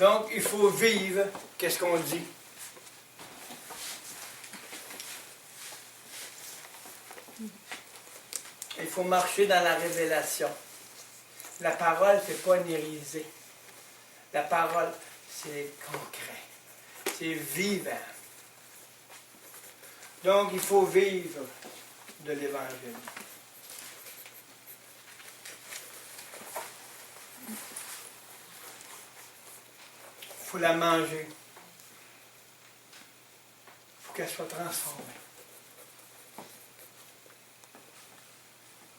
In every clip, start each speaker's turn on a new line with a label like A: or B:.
A: Donc, il faut vivre, qu'est-ce qu'on dit? Il faut marcher dans la révélation. La parole, c'est pas une hérésie. La parole, c'est concret. C'est vivant. Donc, il faut vivre de l'Évangile. Il faut la manger. Il faut qu'elle soit transformée.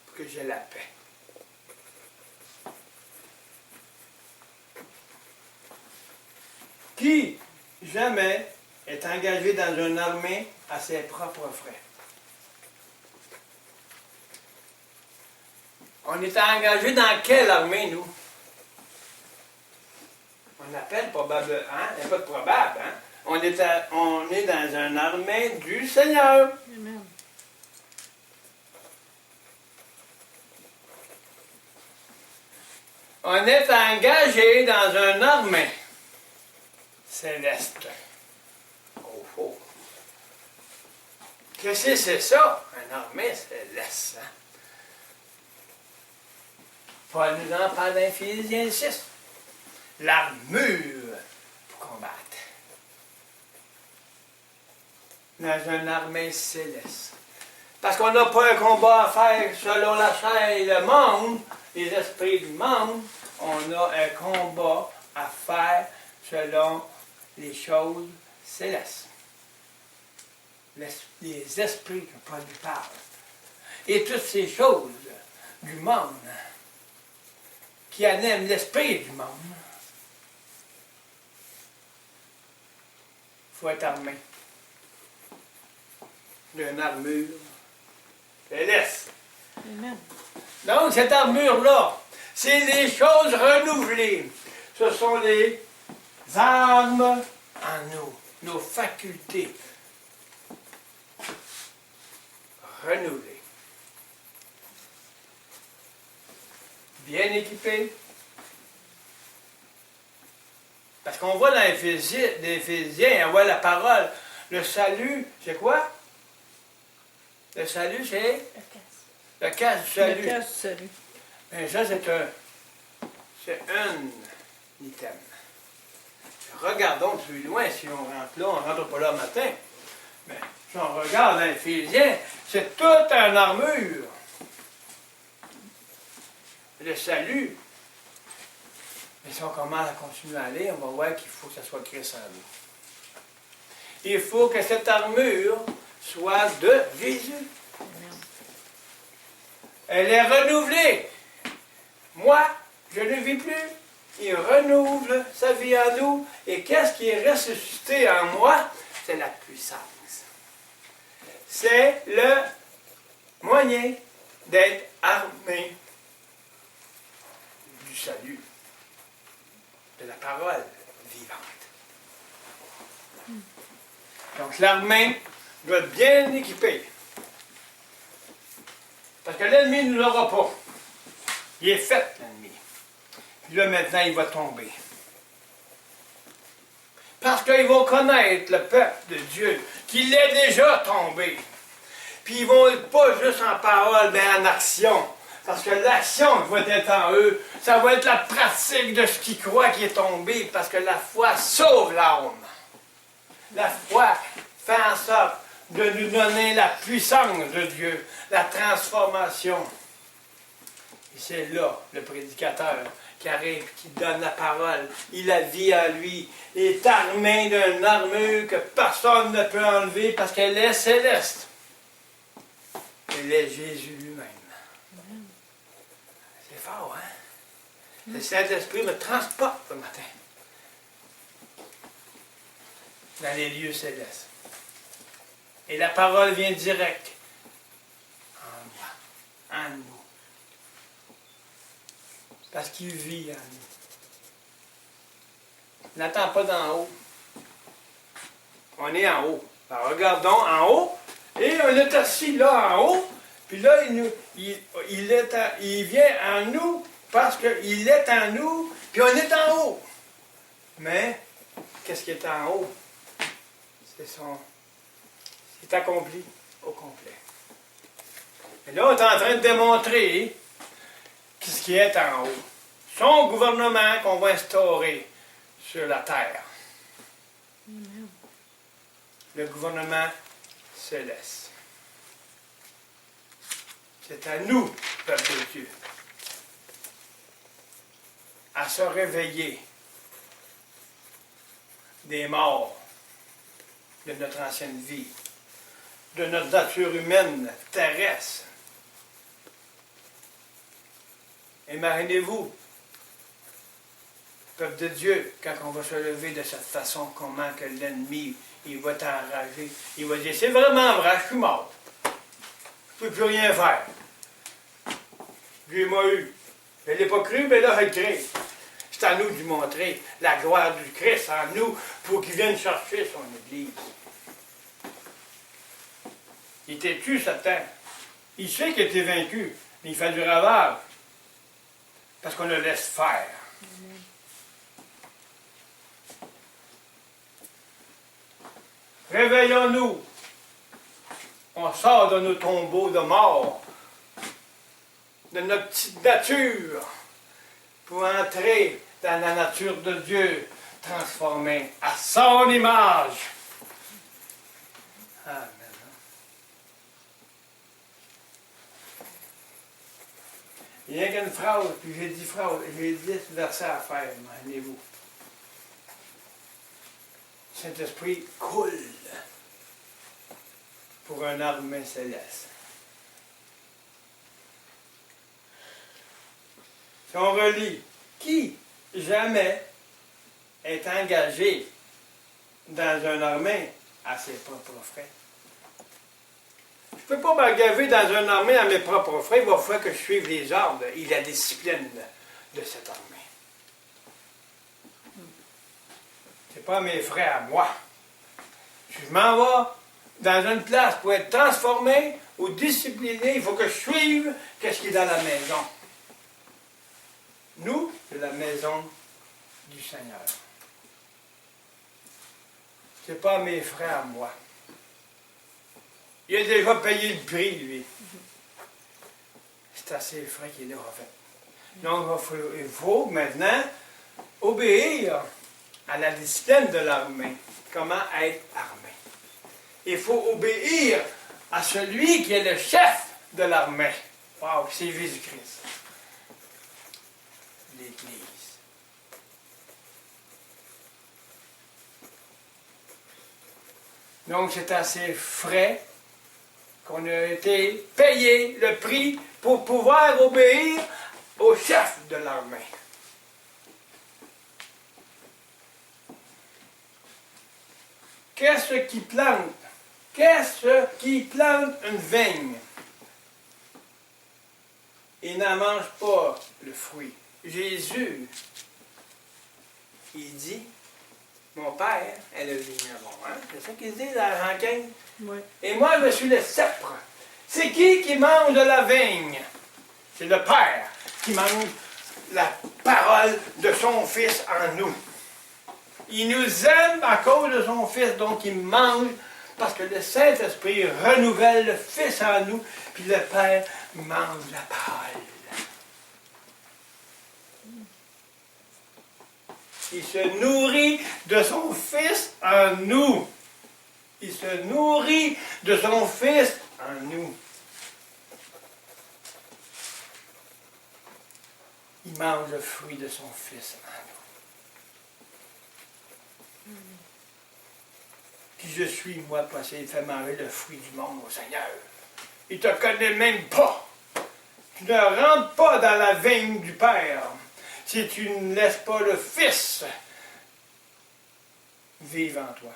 A: Pour que j'ai la paix. Qui, jamais, est engagé dans une armée à ses propres frais? On est engagé dans quelle armée, nous? On appelle probablement, hein? Il n'y a pas de probable, hein? On est dans une armée du Seigneur.
B: Amen.
A: On est engagé dans une armée céleste. Oh, oh. Qu'est-ce que c'est ça? Une armée céleste, hein? Paul nous en parle dans Éphésiens 6. L'armure pour combattre. Dans une armée céleste. Parce qu'on n'a pas un combat à faire selon la chair et le monde, les esprits du monde. On a un combat à faire selon les choses célestes. Les esprits que Paul nous parle. Et toutes ces choses du monde qui animent l'esprit du monde. Il faut être armé d'une armure céleste.
B: Amen.
A: Donc, cette armure-là, c'est les choses renouvelées. Ce sont les armes en nous, nos facultés renouvelées. Bien équipées. Parce qu'on voit dans l'Éphésiens, on voit la parole. Le salut, c'est quoi? Le salut, c'est
B: La casse.
A: le casque du salut.
B: Le casse du salut.
A: Mais ça, c'est un item. Regardons plus loin, si on rentre là, on ne rentre pas là le matin. Mais si on regarde dans l'Éphésiens, c'est toute une armure. Le salut. Mais si on commence à continuer à aller, on va voir qu'il faut que ça soit Christ en nous. Il faut que cette armure soit de Jésus.
B: Amen.
A: Elle est renouvelée. Moi, je ne vis plus. Il renouvelle sa vie en nous. Et qu'est-ce qui est ressuscité en moi? C'est la puissance. C'est le moyen d'être armé du salut, de la parole vivante. Donc l'armée doit être bien équipée. Parce que l'ennemi ne l'aura pas. Il est fait, l'ennemi. Puis là, maintenant, il va tomber. Parce qu'ils vont connaître le peuple de Dieu, qu'il est déjà tombé. Puis ils vont être pas juste en parole, mais en action. Parce que l'action va être en eux. Ça va être la pratique de ce qu'ils croient qui est tombé. Parce que la foi sauve l'âme. La foi fait en sorte de nous donner la puissance de Dieu, la transformation. Et c'est là, le prédicateur qui arrive, qui donne la parole. Il a vie en lui. Il est armé d'une armure que personne ne peut enlever parce qu'elle est céleste. Elle est Jésus lui-même. C'est fort, hein? Le Saint-Esprit me transporte ce matin dans les lieux célestes. Et la parole vient direct en moi, en nous. Parce qu'il vit en nous. Il n'attend pas d'en haut. On est en haut. Alors, regardons en haut, et on est assis là en haut, puis là, il vient en nous parce qu'il est en nous, puis on est en haut. Mais, qu'est-ce qui est en haut? C'est accompli au complet. Et là, on est en train de démontrer ce qui est en haut. Son gouvernement qu'on va instaurer sur la terre.
B: Amen.
A: Le gouvernement céleste. C'est à nous, peuple de Dieu, à se réveiller des morts de notre ancienne vie, de notre nature humaine terrestre. Imaginez-vous, peuple de Dieu, quand on va se lever de cette façon, comment que l'ennemi, il va t'enrager. Il va dire, c'est vraiment vrai, je suis mort. Je ne peux plus rien faire. Dieu m'a eu. Je ne l'ai pas cru, mais là, je le crée. C'est à nous de lui montrer la gloire du Christ en nous pour qu'il vienne chercher son Église. Il était tué, Satan. Il sait qu'il a été vaincu, mais il fait du ravage. Parce qu'on le laisse faire.
B: Amen.
A: Réveillons-nous. On sort de nos tombeaux de mort, de notre petite nature, pour entrer dans la nature de Dieu, transformée à son image. Amen. Il n'y a qu'une phrase, puis j'ai 10 phrases, j'ai 10 versets à faire, imaginez-vous. Saint-Esprit coule pour un armée céleste. Si on relit, qui jamais est engagé dans une armée à ses propres frais? Je ne peux pas m'engager dans une armée à mes propres frais, il va falloir que je suive les ordres et la discipline de cette armée. Ce n'est pas mes frais à moi. Si je m'en vais dans une place pour être transformé ou discipliné, il faut que je suive ce qui est dans la maison. Nous, c'est la maison du Seigneur. Ce n'est pas mes frais à moi. Il a déjà payé le prix, lui. C'est à ses frais qu'il est refait. Donc, il faut maintenant obéir à la discipline de l'armée. Comment être armé. Il faut obéir à celui qui est le chef de l'armée. Wow, c'est Jésus-Christ. L'Église. Donc, c'est à ses frais qu'on a été payé le prix pour pouvoir obéir au chef de l'armée. Qu'est-ce qui plante? Qu'est-ce qui plante une vigne? Il n'en mange pas le fruit. Jésus, il dit, mon père est le vigneron. Hein? C'est ça qu'il dit dans Jean 15.
B: Oui.
A: Et moi, je suis le sceptre. C'est qui mange de la vigne? C'est le Père qui mange la parole de son Fils en nous. Il nous aime à cause de son Fils, donc il mange parce que le Saint-Esprit renouvelle le Fils en nous, puis le Père mange la parole. Il se nourrit de son Fils en nous. Il se nourrit de son Fils en nous. Il mange le fruit de son Fils en nous. Puis je suis, moi, pour essayer de faire manger le fruit du monde au Seigneur. Il ne te connaît même pas. Tu ne rentres pas dans la vigne du Père si tu ne laisses pas le Fils vivre en toi.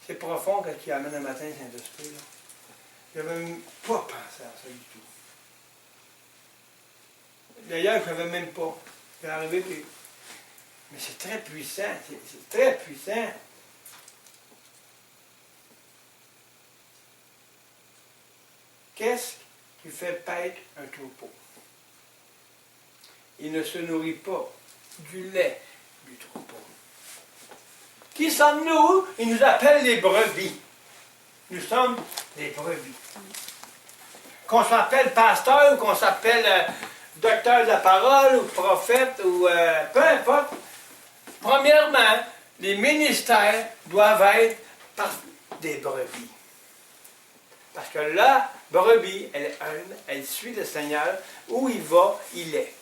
A: C'est profond quand tu amènes le matin Saint-Esprit. Je n'avais même pas pensé à ça du tout. D'ailleurs, je ne savais même pas. C'est arrivé que... Mais c'est très puissant. C'est très puissant. Qu'est-ce qui fait paître un troupeau? il ne se nourrit pas du lait du troupeau. Qui sommes-nous? Il nous appelle les brebis. Nous sommes des brebis. Qu'on s'appelle pasteur ou qu'on s'appelle docteur de la parole ou prophète ou peu importe. Premièrement, les ministères doivent être par des brebis. Parce que la brebis, elle est humble, elle suit le Seigneur. Où il va, il est.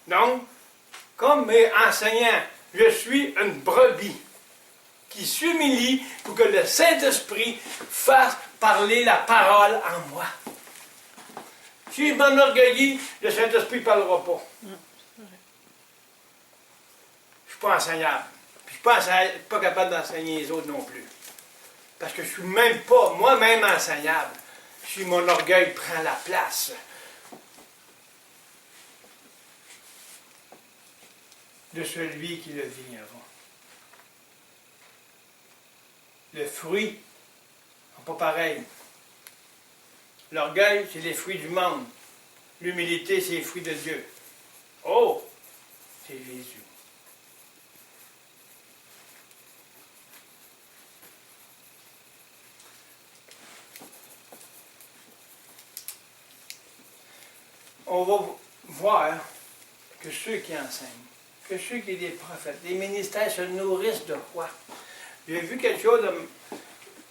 A: Donc, comme enseignant, je suis une brebis qui s'humilie pour que le Saint-Esprit fasse parler la parole en moi. Si je m'enorgueillis, le Saint-Esprit ne parlera pas. Je ne suis pas enseignable. Puis je ne suis pas capable d'enseigner les autres non plus. Parce que je ne suis même pas moi-même enseignable. Si mon orgueil prend la place de celui qui le vignera. Le fruit n'est pas pareil. L'orgueil, c'est les fruits du monde. L'humilité, c'est les fruits de Dieu. Oh, c'est Jésus. On va voir que ceux qui enseignent, que ceux qui sont des prophètes, les ministères se nourrissent de quoi? J'ai vu quelque chose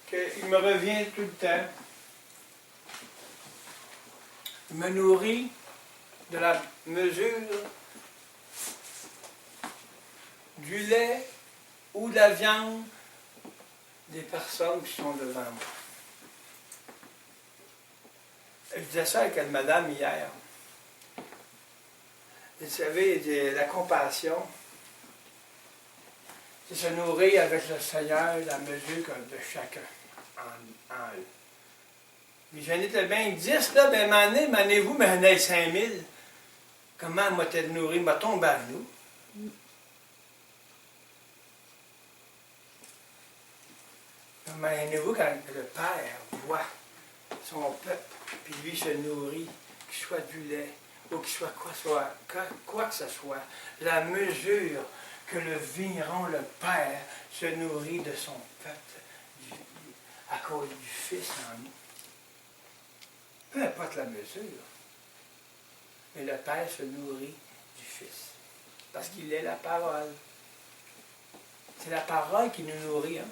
A: qui me revient tout le temps. Je me nourris de la mesure du lait ou de la viande des personnes qui sont devant moi. Je disais ça avec une madame hier. Vous savez, la compassion, c'est se nourrir avec le Seigneur la mesure de chacun en eux. Mais j'en étais bien 10, là, ben m'en-vous, mais j'en ai 5000. Comment moi t'es nourri, m'a tombé à nous. Imaginez-vous quand le Père voit son peuple, puis lui se nourrit, qu'il soit du lait, ou qu'il soit quoi que ce soit, la mesure que le vigneron, le Père, se nourrit de son peuple à cause du Fils en nous. Peu importe la mesure, mais le Père se nourrit du Fils, parce qu'il est la parole. C'est la parole qui nous nourrit, hein?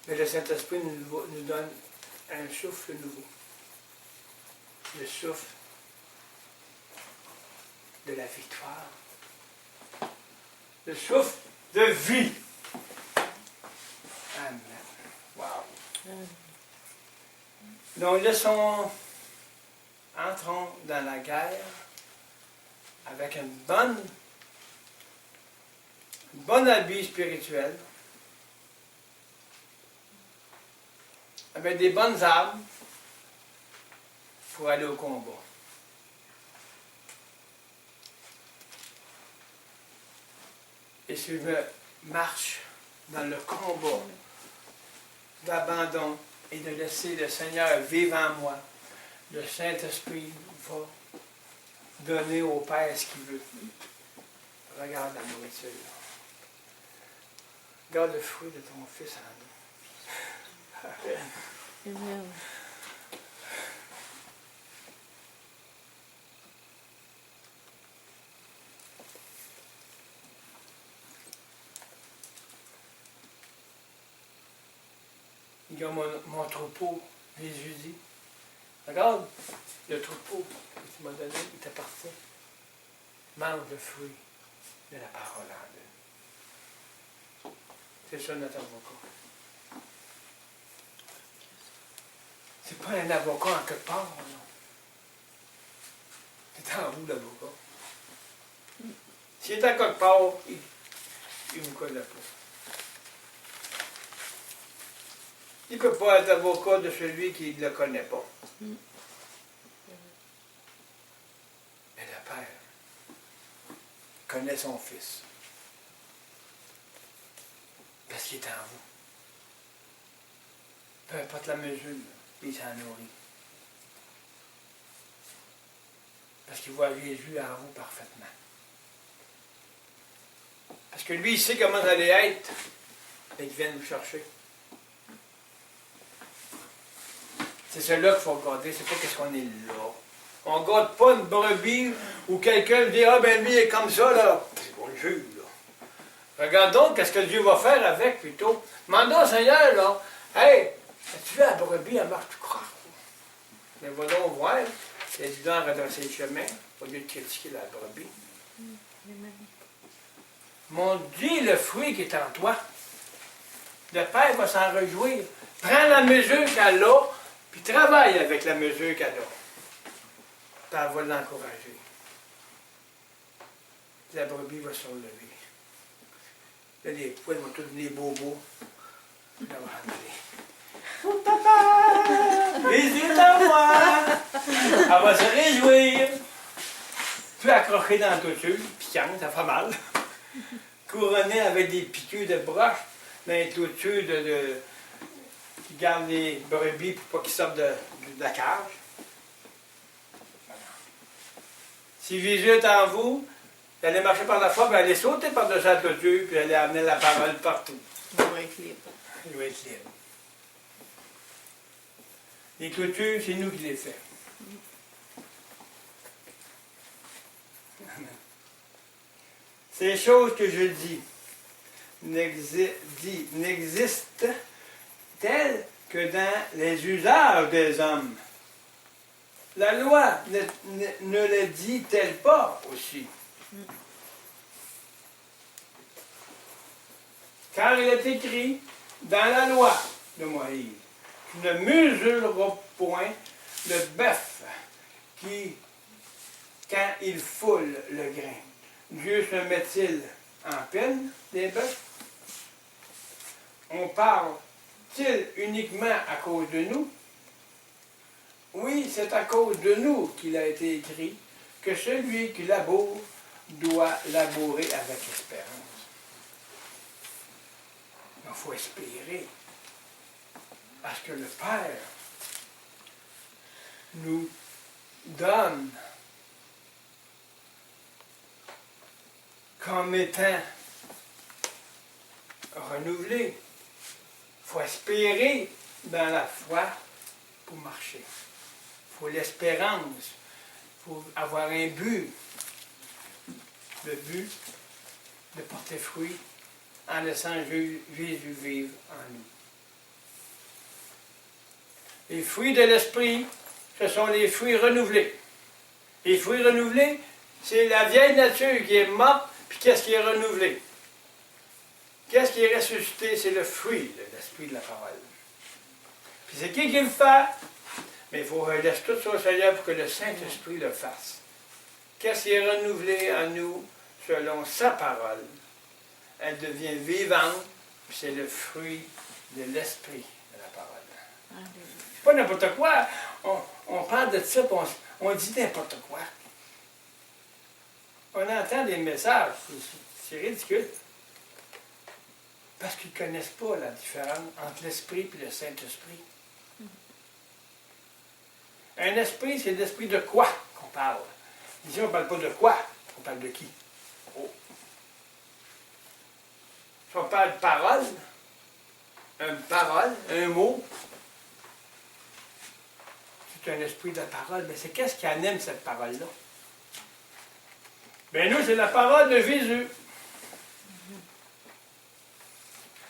A: Mais le Saint-Esprit nous donne un souffle nouveau. Le souffle de la victoire. Le souffle de vie. Amen. Wow. Donc, entrons dans la guerre avec une bonne habit spirituel, avec des bonnes armes pour aller au combat. Et si je marche dans le combat d'abandon et de laisser le Seigneur vivre en moi, le Saint-Esprit va donner au Père ce qu'il veut. Regarde la nourriture. Garde le fruit de ton Fils en nous. Amen.
B: Amen.
A: Il y a mon troupeau, Jésus dit. Regarde, le troupeau que tu m'as donné, il t'appartient. Mange le fruit de la parole en eux. C'est ça notre avocat. C'est pas un avocat en quelque part, non. C'est en vous, l'avocat. S'il est en quelque part, il me colle la peau. Il ne peut pas être avocat de celui qui ne le connaît pas. Mais le Père connaît son Fils. Parce qu'il est en vous. peu importe la mesure, il s'en nourrit. Parce qu'il voit Jésus en vous parfaitement. Parce que lui, il sait comment ça allait être, et il vient nous chercher. C'est cela qu'il faut regarder, c'est pas qu'est-ce qu'on est là. On ne garde pas une brebis où quelqu'un dit ah ben lui il est comme ça, là. C'est qu'on le juge, là. Regardons qu'est-ce que Dieu va faire avec plutôt. Demandons au Seigneur, là, hey, as-tu vu la brebis, elle marche tout croche? Mais va donc voir, c'est évident à redresser le chemin, au lieu de critiquer la brebis. Mon Dieu, le fruit qui est en toi, le Père va s'en réjouir. Prends la mesure qu'elle a, puis travaille avec la mesure qu'elle a. Puis elle va l'encourager. La brebis va se relever. Là, les poils vont tous devenir bobos. Elle va aller. Oh papa! Visite à moi! Elle va se réjouir. Puis accrocher dans la toiture, piquante, ça fait mal. Couronné avec des piqûres de broche dans les toitures qui gardent les brebis pour pas qu'ils sortent de la cage. Si Jésus est en vous, vous allez marcher par la foi, vous allez sauter par-dessus la toiture, puis vous allez amener la parole partout.
B: Il va être libre.
A: Il va être libre. Les clôtures, c'est nous qui les faisons. Ces choses que je dis n'existent telles que dans les usages des hommes. La loi ne le dit-elle pas aussi? Car il est écrit dans la loi de Moïse, tu ne mesureras point le bœuf qui, quand il foule le grain. Dieu se met-il en peine des bœufs? On parle-t-il uniquement à cause de nous? Oui, c'est à cause de nous qu'il a été écrit que celui qui laboure doit labourer avec espérance. Il faut espérer. Parce que le Père nous donne comme étant renouvelé. Il faut espérer dans la foi pour marcher. Il faut l'espérance. Il faut avoir un but. Le but de porter fruit en laissant Jésus vivre en nous. Les fruits de l'esprit, ce sont les fruits renouvelés. Les fruits renouvelés, c'est la vieille nature qui est morte, puis qu'est-ce qui est renouvelé? Qu'est-ce qui est ressuscité? C'est le fruit de l'esprit de la parole. Puis c'est qui le fait? Mais il faut laisser tout ça au Seigneur pour que le Saint-Esprit le fasse. Qu'est-ce qui est renouvelé en nous selon sa parole? Elle devient vivante, puis c'est le fruit de l'esprit de la parole. C'est pas n'importe quoi. On parle de ça, puis on dit n'importe quoi. On entend des messages, c'est ridicule. Parce qu'ils ne connaissent pas la différence entre l'esprit et le Saint-Esprit. Un esprit, c'est l'esprit de quoi qu'on parle? Ici, on ne parle pas de quoi, on parle de qui? Oh. Si on parle de parole, un mot, c'est un esprit de parole, mais c'est qu'est-ce qui anime cette parole-là? Bien, nous, c'est la parole de Jésus.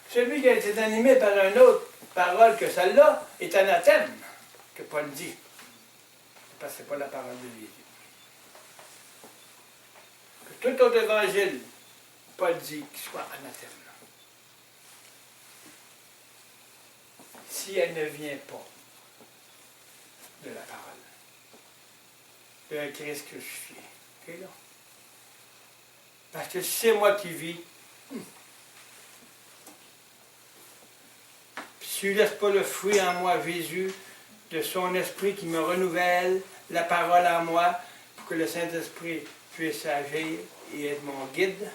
A: Celui qui a été animé par une autre parole que celle-là est anathème, que Paul dit. Parce que ce n'est pas la parole de Jésus. Que tout autre évangile, Paul dit qu'il soit anathème. Si elle ne vient pas de la parole, de Christ crucifié. OK, là? Parce que si c'est moi qui vis, si tu ne laisses pas le fruit en moi, Jésus, de son esprit qui me renouvelle, la parole en moi, pour que le Saint-Esprit puisse agir et être mon guide,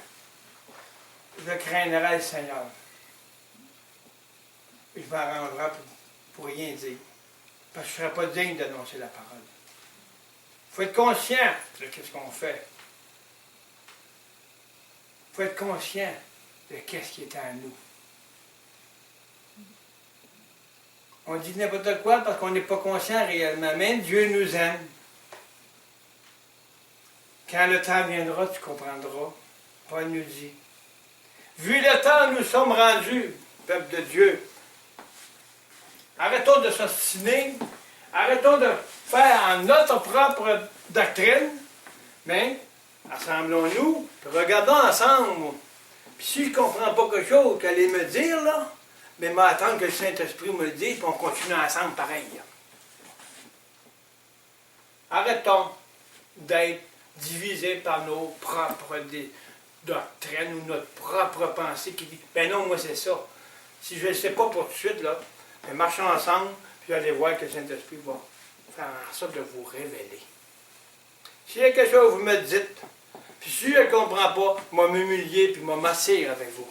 A: je craindrai le Seigneur. Je m'arrangerai pour rien dire. Parce que je ne serais pas digne d'annoncer la parole. Il faut être conscient de ce qu'on fait. Il faut être conscient de ce qui est en nous. On dit n'importe quoi parce qu'on n'est pas conscient réellement. Même Dieu nous aime. Quand le temps viendra, tu comprendras. Paul nous dit. Vu le temps où nous sommes rendus, peuple de Dieu, arrêtons de s'ostiner, arrêtons de faire en notre propre doctrine, mais assemblons-nous, puis regardons ensemble. Puis si je ne comprends pas quelque chose qu'elle allait me dire, là, mais m'attendre que le Saint-Esprit me le dise, puis on continue ensemble pareil. Arrêtons d'être divisés par nos propres doctrines ou notre propre pensée qui dit, ben non, moi c'est ça. Si je ne le sais pas pour tout de suite, là, mais marchons ensemble, puis allez voir que le Saint-Esprit va faire en sorte de vous révéler. S'il y a quelque chose, vous me dites. Puis si je ne comprends pas, je vais m'humilier puis je vais m'asseoir avec vous.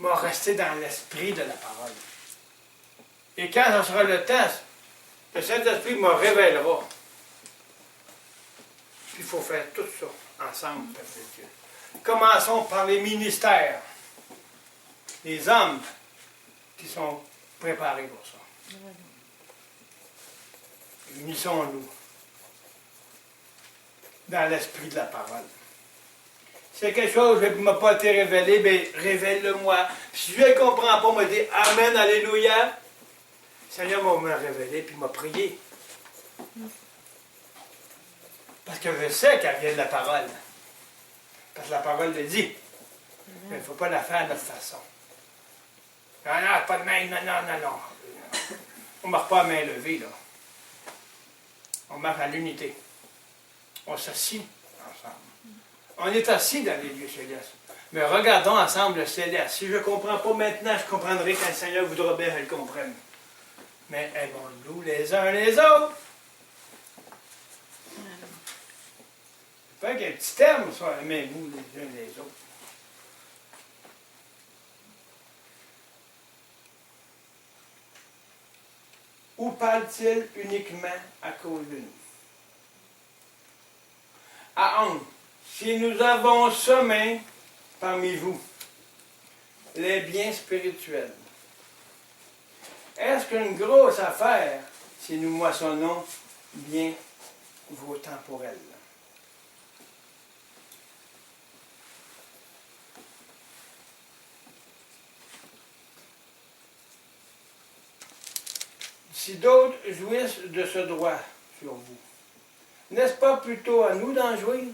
A: Je vais rester dans l'esprit de la parole. Et quand ce sera le temps, le Saint-Esprit me révélera. Puis il faut faire tout ça ensemble, peuple de Dieu. Commençons par les ministères. Les hommes qui sont préparés pour ça. Unissons-nous dans l'esprit de la parole. Si quelque chose qui ne m'a pas été révélé, bien, révèle-le-moi. Si je ne comprends pas, me dit Amen, Alléluia. Le Seigneur m'a me révélé, puis m'a prié. Parce que je sais qu'elle vient de la parole. Parce que la parole le dit. Mais il ne faut pas la faire de notre façon. Non, non, pas de main, non. On ne marche pas à main levée, là. On marche à l'unité. On s'assit ensemble. On est assis dans les lieux célestes. Mais regardons ensemble le céleste. Si je ne comprends pas maintenant, je comprendrai quand le Seigneur voudra bien que je le comprenne. Mais aimons-nous les uns les autres. Fait qu'il y a un petit terme, ça, aimez-vous les uns les autres. Ou parle-t-il uniquement à cause de nous? À 11. Si nous avons semé parmi vous les biens spirituels, est-ce qu'une grosse affaire si nous moissonnons bien vos temporels? Si d'autres jouissent de ce droit sur vous, n'est-ce pas plutôt à nous d'en jouir?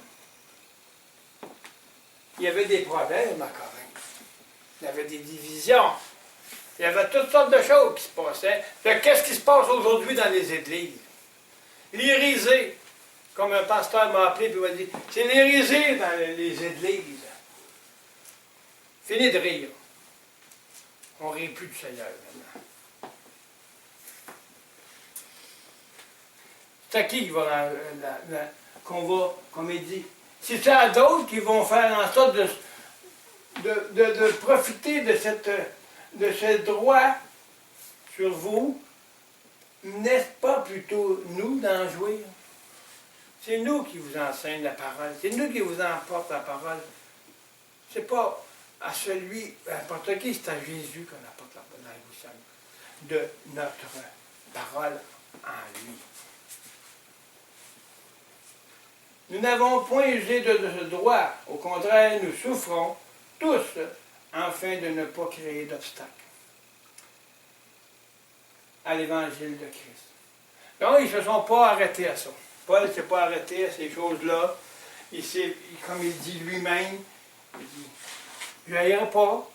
A: Il y avait des problèmes à Corinthe. Il y avait des divisions. Il y avait toutes sortes de choses qui se passaient. Qu'est-ce qui se passe aujourd'hui dans les églises? L'hérésie, comme un pasteur m'a appelé et m'a dit, c'est l'hérésie dans les églises. Fini de rire. On ne rit plus du Seigneur maintenant. C'est à qui qu'on va, comme il dit, si c'est à d'autres qui vont faire en sorte de profiter de ce droit sur vous, n'est-ce pas plutôt nous d'en jouir? C'est nous qui vous enseigne la parole, c'est nous qui vous emporte la parole. C'est pas à celui, à n'importe qui, c'est à Jésus qu'on apporte la parole de notre parole en lui. Nous n'avons point usé de ce droit. Au contraire, nous souffrons tous afin de ne pas créer d'obstacles à l'évangile de Christ. Donc, ils ne se sont pas arrêtés à ça. Paul ne s'est pas arrêté à ces choses-là. Comme il dit lui-même, il dit, je n'irai pas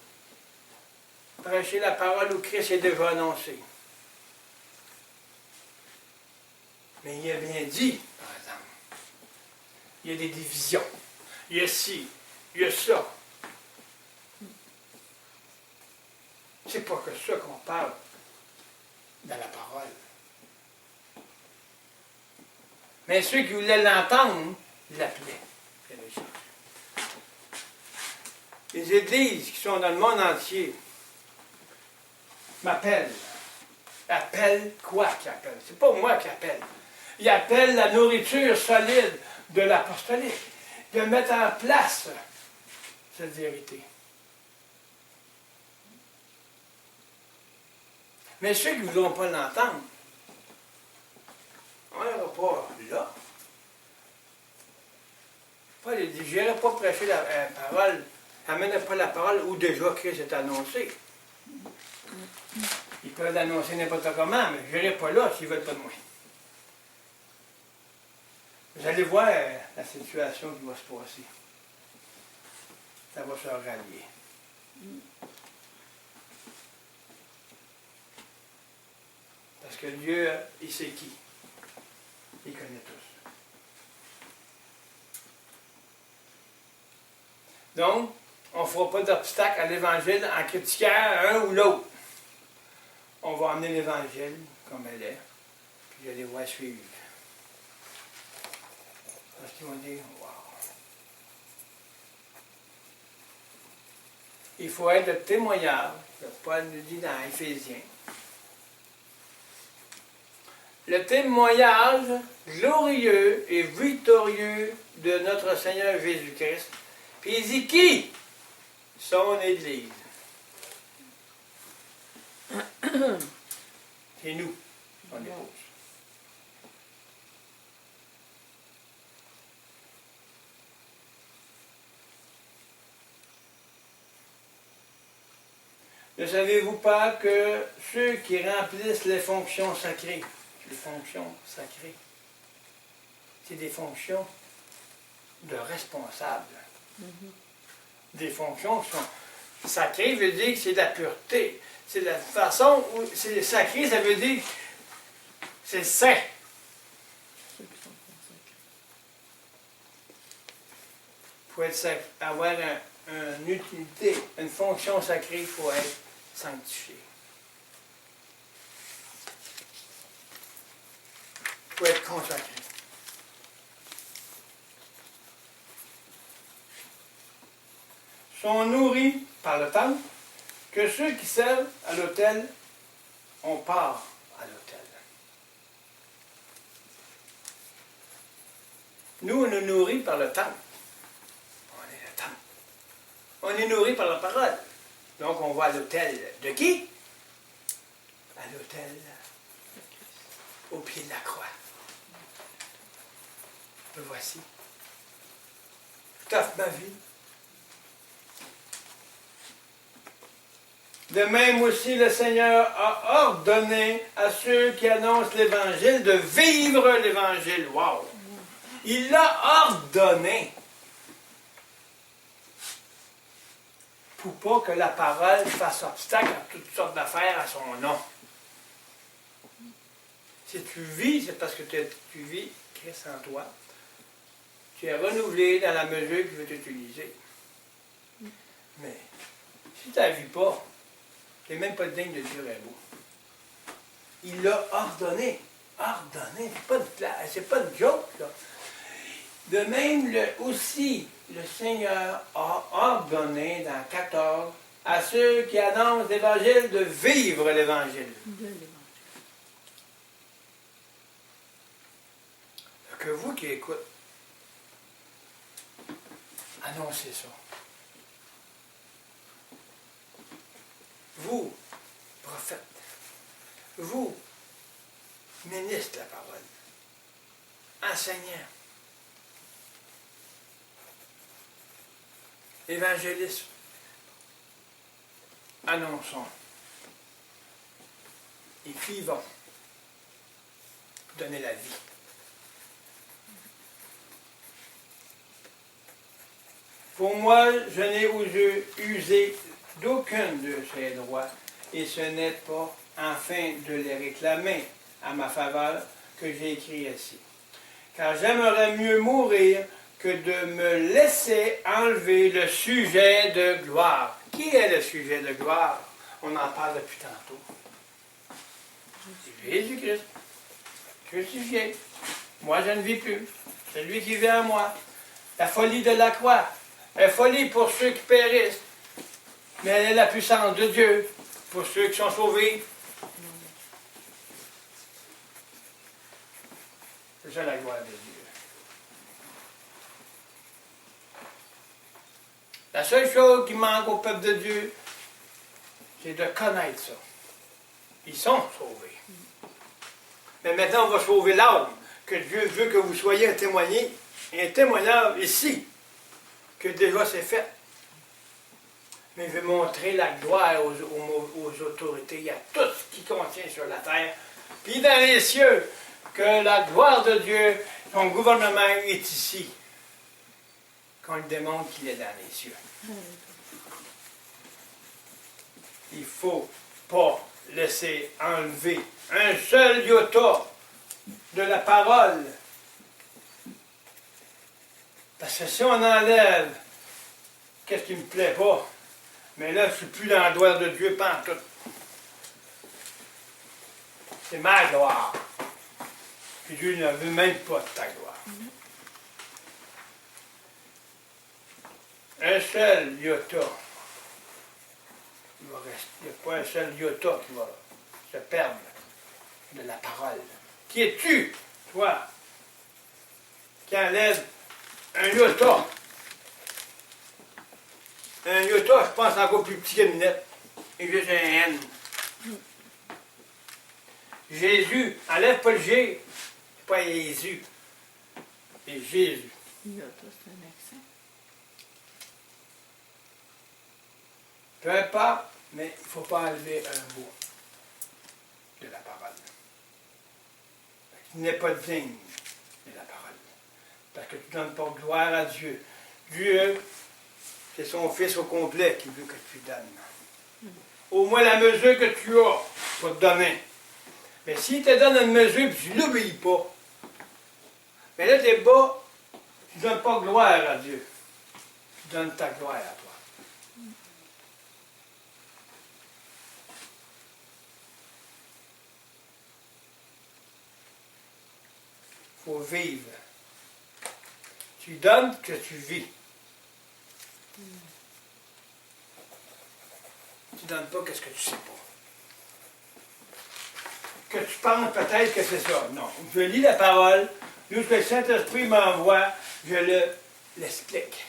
A: prêcher la parole où Christ est déjà annoncé. Mais il a bien dit, par exemple, il y a des divisions. Il y a ci, il y a ça. C'est pas que ça qu'on parle dans la parole. Mais ceux qui voulaient l'entendre, l'appelaient. Les églises qui sont dans le monde entier m'appellent Appelle quoi qu'il appelle? C'est pas moi qui appelle. Il appelle la nourriture solide de l'apostolique, de mettre en place cette vérité. Mais ceux qui ne voudront pas l'entendre, on n'ira pas là. Paul dit, je n'irai pas prêcher la parole, n'amène pas la parole où déjà Christ est annoncé. Ils peuvent l'annoncer n'importe comment, mais je n'irai pas là s'ils ne veulent pas de moi. Vous allez voir la situation qui va se passer. Ça va se rallier. Parce que Dieu, il sait qui. Il connaît tous. Donc, on ne fera pas d'obstacle à l'Évangile en critiquant un ou l'autre. On va emmener l'Évangile comme elle est, puis je les vois suivre. Parce qu'ils vont dire, wow. Il faut être le témoignage, que Paul nous dit dans Éphésiens. Le témoignage glorieux et victorieux de notre Seigneur Jésus-Christ. Puis il dit qui? Son Église. C'est nous, son épouse. Ne savez-vous pas que ceux qui remplissent les fonctions sacrées, c'est des fonctions de responsables. Des fonctions qui sont sacrées, veut dire que c'est de la pureté. C'est la façon où c'est sacré, ça veut dire que c'est saint. Pour être sacré, avoir une utilité, une fonction sacrée, il faut être sanctifié. Il faut être consacré. Sont nourris par le temple que ceux qui servent à l'autel ont part à l'autel. Nous, on est nourris par le temple. On est le temple. On est nourris par la parole. Donc, on va à l'autel de qui? À l'autel au pied de la croix. Le voici. T'offre ma vie. De même aussi, le Seigneur a ordonné à ceux qui annoncent l'Évangile de vivre l'Évangile. Wow! Il l'a ordonné pour pas que la parole fasse obstacle à toutes sortes d'affaires à son nom. Si tu vis, c'est parce que tu vis Christ en toi. Tu es renouvelé dans la mesure qu'il veut t'utiliser. Mais si tu ne vis pas, tu n'es même pas digne de dire un mot. Il l'a ordonné. Ordonné. C'est pas une joke, là. De même, aussi, le Seigneur a ordonné dans 14 à ceux qui annoncent l'Évangile de vivre l'Évangile. Que vous qui écoutez, annoncez ça. Vous, prophète, vous, ministre de la parole, enseignant, évangéliste, annonçons et vivons pour donner la vie. Pour moi, je n'ai usé d'aucun de ces droits, et ce n'est pas afin de les réclamer à ma faveur que j'ai écrit ici. Car j'aimerais mieux mourir que de me laisser enlever le sujet de gloire. Qui est le sujet de gloire? On en parle depuis tantôt. C'est Jésus-Christ. Crucifié. Moi, je ne vis plus. C'est lui qui vit en moi. La folie de la croix. La folie pour ceux qui périssent. Mais elle est la puissance de Dieu pour ceux qui sont sauvés. C'est ça la gloire de Dieu. La seule chose qui manque au peuple de Dieu, c'est de connaître ça. Ils sont sauvés. Mais maintenant, on va sauver l'âme, que Dieu veut que vous soyez un témoignage ici, que déjà c'est fait. Mais il veut montrer la gloire aux autorités, à tout ce qui contient sur la terre, puis dans les cieux, que la gloire de Dieu, son gouvernement est ici, qu'on lui démontre qu'il est dans les cieux. Il ne faut pas laisser enlever un seul iota de la parole. Parce que si on enlève, qu'est-ce qui ne me plaît pas? Mais là, je ne suis plus dans la gloire de Dieu, pas en tout. C'est ma gloire. Puis Dieu ne veut même pas de ta gloire. Un seul iota. Il n'y a pas un seul iota qui va se perdre de la parole. Qui es-tu, toi, qui enlève un iota? Un iota, je pense, encore plus petit qu'une lettre. Et juste un N. Jésus, enlève pas le G. C'est pas Jésus. C'est Jésus.
B: Iota, c'est un accent.
A: Peu importe, mais il ne faut pas enlever un mot de la parole. Il n'est pas digne de la parole. Parce que tu ne donnes pas gloire à Dieu. Dieu, c'est son Fils au complet qui veut que tu donnes. Au moins la mesure que tu as, il va te donner. Mais s'il te donne une mesure et tu ne l'obéis pas, mais là tu es bas, tu ne donnes pas gloire à Dieu. Tu donnes ta gloire à toi. Il faut vivre. Tu donnes que tu vis. Tu ne donnes pas qu'est-ce que tu sais pas. Que tu penses peut-être que c'est ça. Non. Je lis la parole, d'où que le Saint-Esprit m'envoie, je l'explique.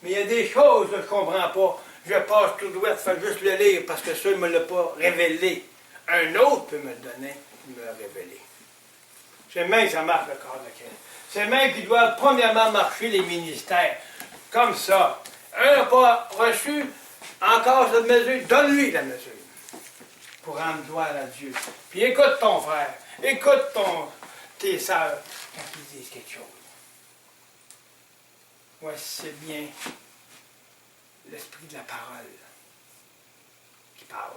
A: Mais il y a des choses que je ne comprends pas. Je passe tout droit, je fais juste le lire parce que ça ne me l'a pas révélé. Un autre peut me le donner, me le révéler. C'est même que ça marche le corps de Christ. C'est même qu'ils doivent premièrement marcher les ministères. Comme ça. Un n'a pas reçu encore cette mesure. Donne-lui la mesure. Pour rendre gloire à Dieu. Puis écoute ton frère. Écoute tes sœurs quand ils disent quelque chose. Voici c'est bien l'esprit de la parole qui parle.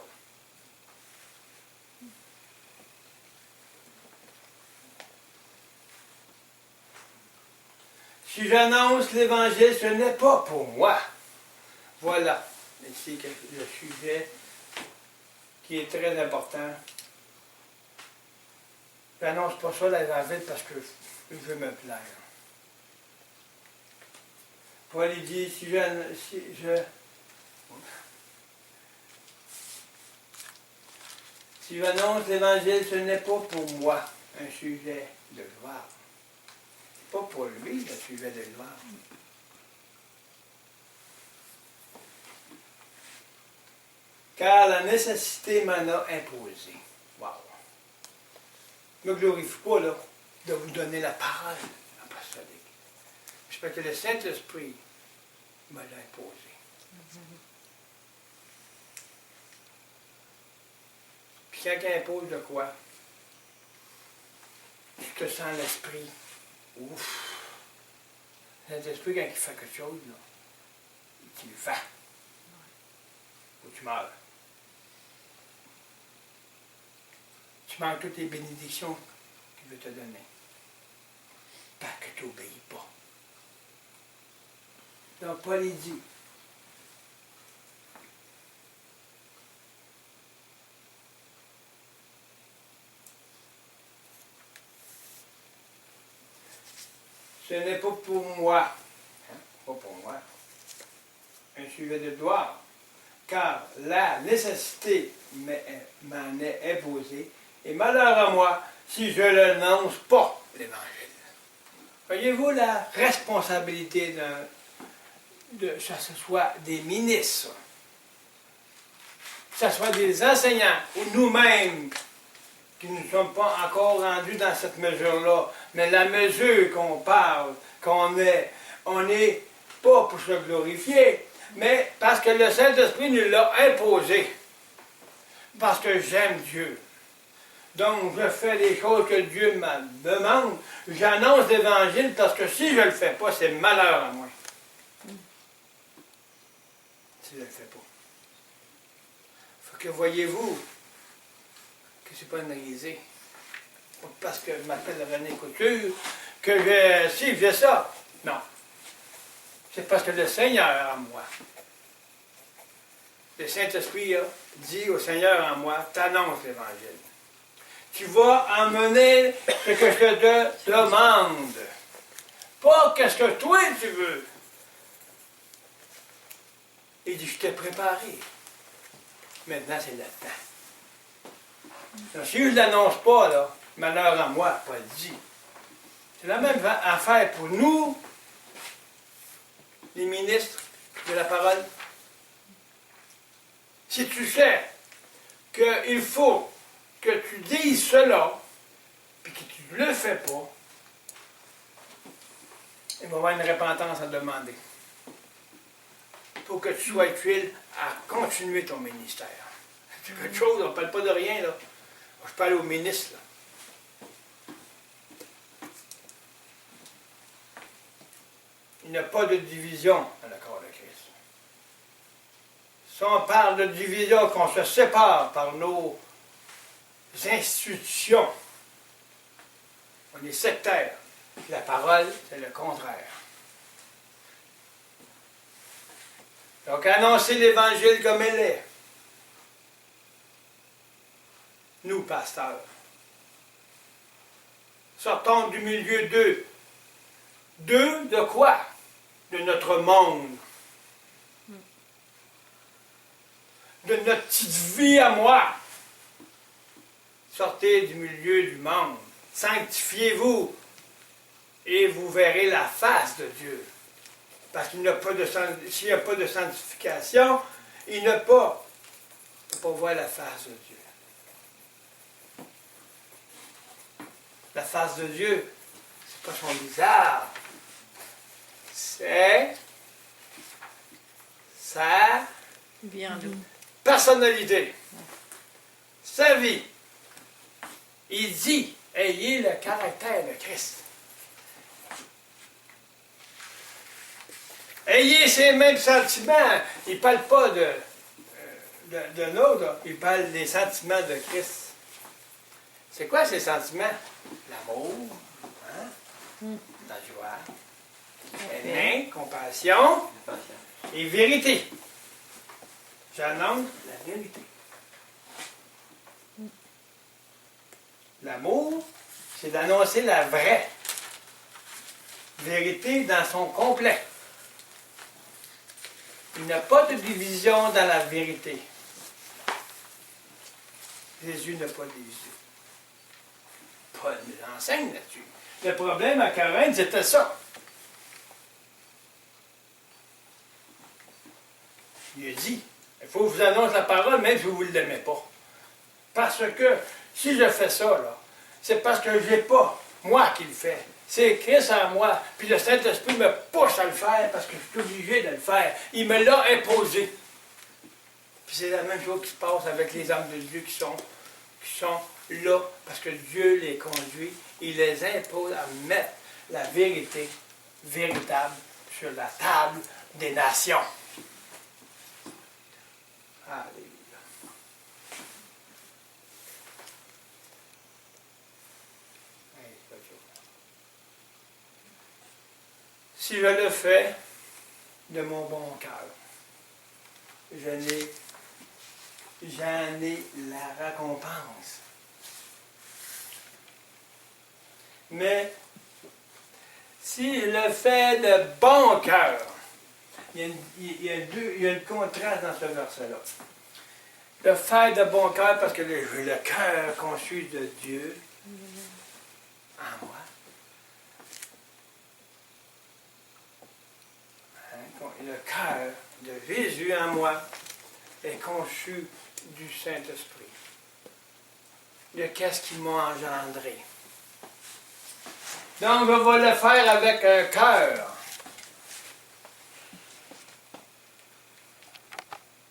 A: Si j'annonce l'Évangile, ce n'est pas pour moi. Voilà. Ici, le sujet qui est très important. Je n'annonce pas ça l'Évangile parce que je veux me plaire. Paul il dit, si j'annonce l'Évangile, ce n'est pas pour moi un sujet de gloire. Pas pour lui, le sujet de gloire. Car la nécessité m'en a imposé. Wow. Je ne me glorifie pas, là, de vous donner la parole apostolique. C'est parce que le Saint-Esprit me l'a imposé. Puis quand il impose de quoi? Tu te sens l'esprit. Ouf! Saint-Esprit, quand il fait quelque chose, là, il le fait. Ou tu meurs. Tu manques toutes les bénédictions qu'il veut te donner. Parce que tu n'obéis pas. Donc, Paul il dit, ce n'est pas pour moi, pas pour moi, un sujet de gloire, car la nécessité m'en est imposée, et malheur à moi si je n'annonce pas l'Évangile. Voyez-vous la responsabilité que ce soit des ministres, que ce soit des enseignants ou nous-mêmes qui ne sommes pas encore rendus dans cette mesure-là, mais la mesure qu'on parle, on n'est pas pour se glorifier, mais parce que le Saint-Esprit nous l'a imposé, parce que j'aime Dieu. Donc, je fais les choses que Dieu me demande. J'annonce l'Évangile parce que si je ne le fais pas, c'est malheur à moi. Si je ne le fais pas. Faut que voyez-vous que c'est pas une risée. Parce que je m'appelle René Couture, que si je fais ça. Non. C'est parce que le Seigneur en moi. Le Saint-Esprit dit au Seigneur en moi, t'annonce l'Évangile. Tu vas emmener ce que je te demande. Pas qu'est-ce que toi tu veux. Il dit, je t'ai préparé. Maintenant, c'est le temps. Donc, si je ne l'annonce pas, là, malheur à moi, pas dit. C'est la même affaire pour nous, les ministres de la parole. Si tu sais qu'il faut que tu dises cela, puis que tu ne le fais pas, il va y avoir une repentance à demander. Pour que tu sois utile à continuer ton ministère. C'est quelque chose, on ne parle pas de rien, là. Je parle au ministre, là. Il n'y a pas de division dans le corps de Christ. Si on parle de division, qu'on se sépare par nos institutions, on est sectaire. La parole, c'est le contraire. Donc, annoncer l'Évangile comme elle est. Nous, pasteurs. Sortons du milieu d'eux. D'eux, de quoi? De notre monde. De notre petite vie à moi. Sortez du milieu du monde. Sanctifiez-vous. Et vous verrez la face de Dieu. Parce qu'il n'y a pas de s'il n'y a pas de sanctification, il ne peut pas voir la face de Dieu. La face de Dieu, c'est pas son visage. C'est sa personnalité, sa vie. Il dit, ayez le caractère de Christ. Ayez ces mêmes sentiments. Il ne parle pas de nôtres, il parle des sentiments de Christ. C'est quoi ces sentiments? L'amour, hein? La joie, haine, compassion et vérité. J'annonce la vérité. L'amour, c'est d'annoncer la vraie vérité dans son complet. Il n'y a pas de division dans la vérité. Jésus n'a pas de division. Paul nous enseigne là-dessus. Le problème à Corinthe, c'était ça. Il a dit, il faut que je vous annonce la parole, même si vous ne l'aimez pas. Parce que si je fais ça, là, c'est parce que je n'ai pas moi qui le fais. C'est Christ en moi. Puis le Saint-Esprit me pousse à le faire parce que je suis obligé de le faire. Il me l'a imposé. Puis c'est la même chose qui se passe avec les hommes de Dieu qui sont là parce que Dieu les conduit. Il les impose à mettre la vérité véritable sur la table des nations. Alléluia. Si je le fais de mon bon cœur, j'en ai la récompense. Mais si je le fais de bon cœur, il y a un contraste dans ce verset-là. Le faire de bon cœur parce que j'ai le cœur conçu de Dieu en moi. le cœur de Jésus en moi est conçu du Saint-Esprit. De qu'est-ce qui m'a engendré. Donc, on va le faire avec un cœur